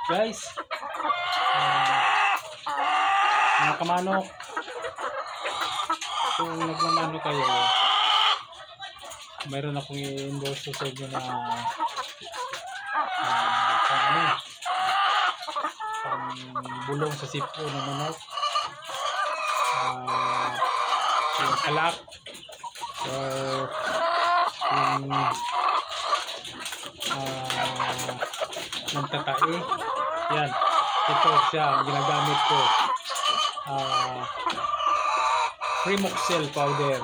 Guys, mga kamanok, kung nagmamano kayo, mayroon akong i-endorse sa inyo na bulong sa sipo ng manok, yung alak, yung nagtatae. Yan, ito siya ang ginagamit ko. Primoxel powder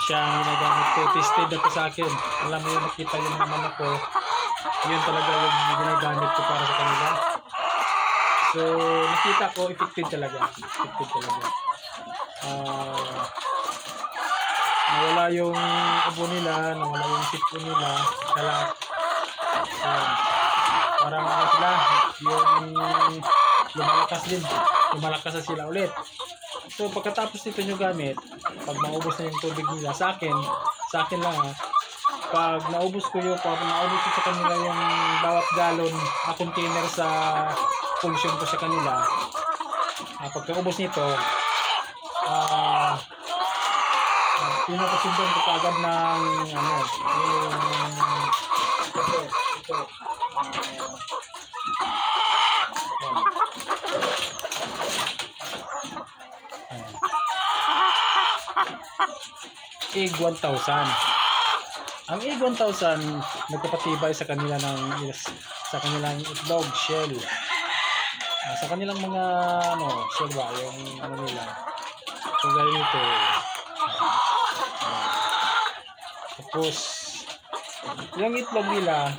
siya ang ginagamit ko. Tested na to sa akin. Alam mo yung nakita yung mga manok ko, yun talaga yung ginagamit ko para sa kanila. So nakita ko effective talaga. Nawala yung ubo nila, nawala yung sipo nila, kalat. Parang ano sila, yung lumalakas na sila ulit. So pagkatapos nito nyo gamit, pag maubos na yung tubig nila, sa akin lang ha, pag naubos ko sa kanila yung bawat galon na container sa function ko sa kanila, pagkaubos nito, pinakasundan ko agad ng ito Egg 1000. Ang Egg 1000 nagpapatibay sa kanilang itlog shell. Sa kanilang mga shell ba yung nila. So ganito. Tapos yung itlog nila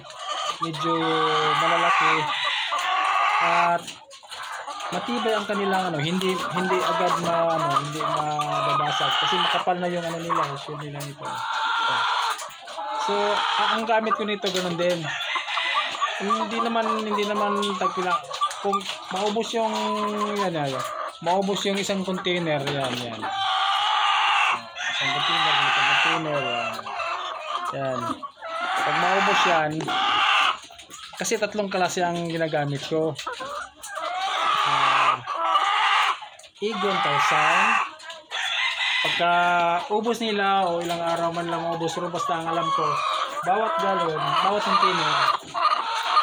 medyo malalaki at matibay ang kanilang hindi agad hindi mababasag kasi makapal na yung nila, shell nila nito. So ang gamit ko nito ganoon din. Hindi naman tagpila kung maubos yung maubos yung isang container yan. Isang container yan. Pag maubos yan, kasi tatlong klase ang ginagamit ko. Egg 1000. Pagka ubos nila o ilang araw man lang maubos, basta ang alam ko, bawat galon, bawat container,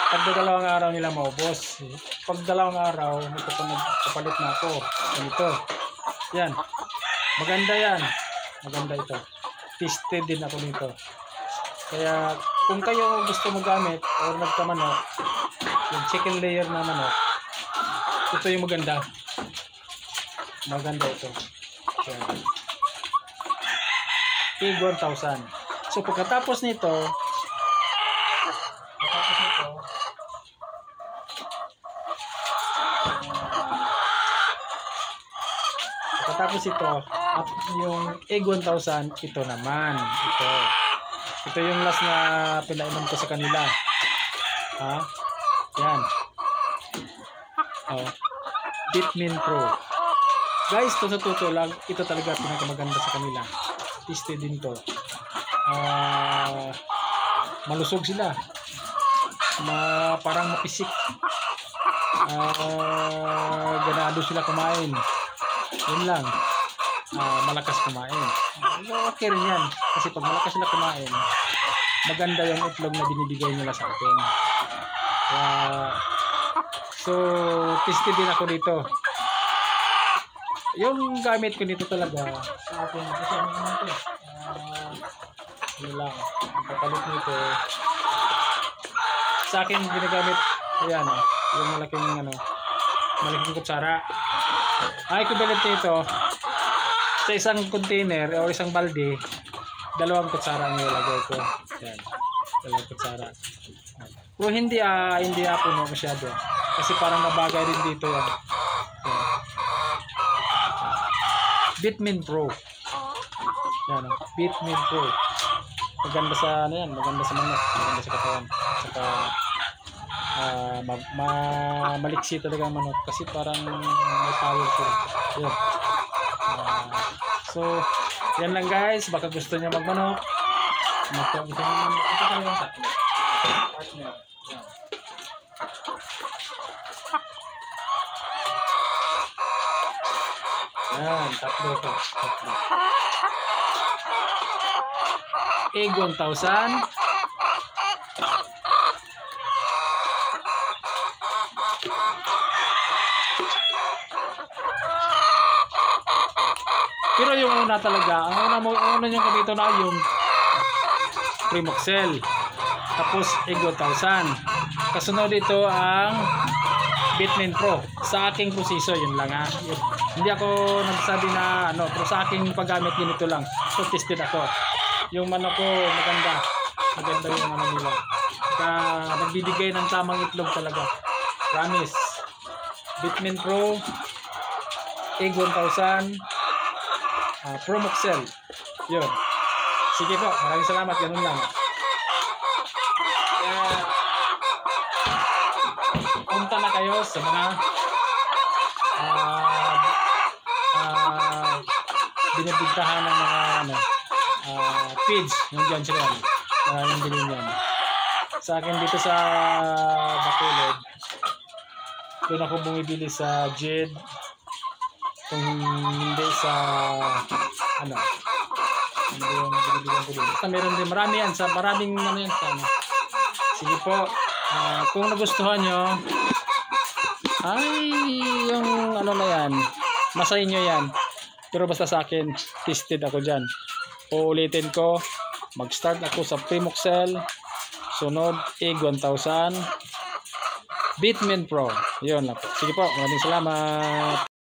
pag dalawang araw nila maubos. Pag dalawang araw, nagpapalit na ako. Ganito. Yan. Maganda yan. Maganda ito. Tested din ako nito. Kaya kung kayo gusto magamit o nagkamanok, yung chicken layer na manok, ito yung maganda. Maganda ito. Egg 1000. So pagkatapos nito at yung Egg 1000, ito naman. Ito yung last na pinainom ko sa kanila. Yan. Bitmin Pro. Guys, to sa totoo lang, ito talaga pinakamaganda sa kanila. Tested din to. Malusog sila. Parang mapisik. Ganado sila kumain. Yun lang. Malakas kumain. Okay rin yan. Kasi pag malakas sila kumain, maganda yung itlog na binibigay nila sa akin. So, tested din ako dito. Yung gamit ko dito talaga sa akin, kasi ano naman ito, yun lang, ang kapalit nito sa akin ginagamit, ayan yung malaking kutsara. Equivalent nito sa isang container o isang balde, 2 kutsara ang nilagay ko. Yan, 2 kutsara. Kung hindi ako masyado kasi parang mabagay din dito yan. Bitmin Pro. Yan, Bitmin Pro. Maganda sa maganda sa manok, maganda sa katawan. Saka maliksi talaga ang manok kasi parang may power siya. Yan. So, yan lang guys, baka gusto niyo magmanok. Ito kayo partner. Yan, tatlo to. Tatlo. Egg 1,000. Pero yung una talaga, ang una niyang dito na yung Primoxel. Tapos Egg 1,000. Kasunod dito ang Bitmin Pro. Sa aking proseso, yun lang ha. Yun. Hindi ako nagsabi na ano, pero sa aking paggamit ganito lang. So tested ako. Yung manok ko maganda. Maganda yung ano nila. Nagbibigay ng tamang itlog talaga. Promise. Bitmin Pro, Egg 1,000, Promoxel. Yun. Sige po, maraming salamat. Ganun lang. Punta na kayo sa mga binibigtahan ng mga ano, feeds yung dyan sila yung bilhin yan. Sa akin dito sa Bacolod, doon ako bumibili sa Jed, kung hindi sa ano, hindi yung binibilan ko dito. Basta meron din, marami yan, sa maraming ano yan sa ano. Sige po, kung nagustuhan nyo, ay yung ano na yan, masahin nyo yan. Pero basta sa akin, tested ako dyan. Uulitin ko, mag-start ako sa Primoxel, sunod Egg 1,000, Bitmin Pro. Yun lang po. Sige po, maraming salamat.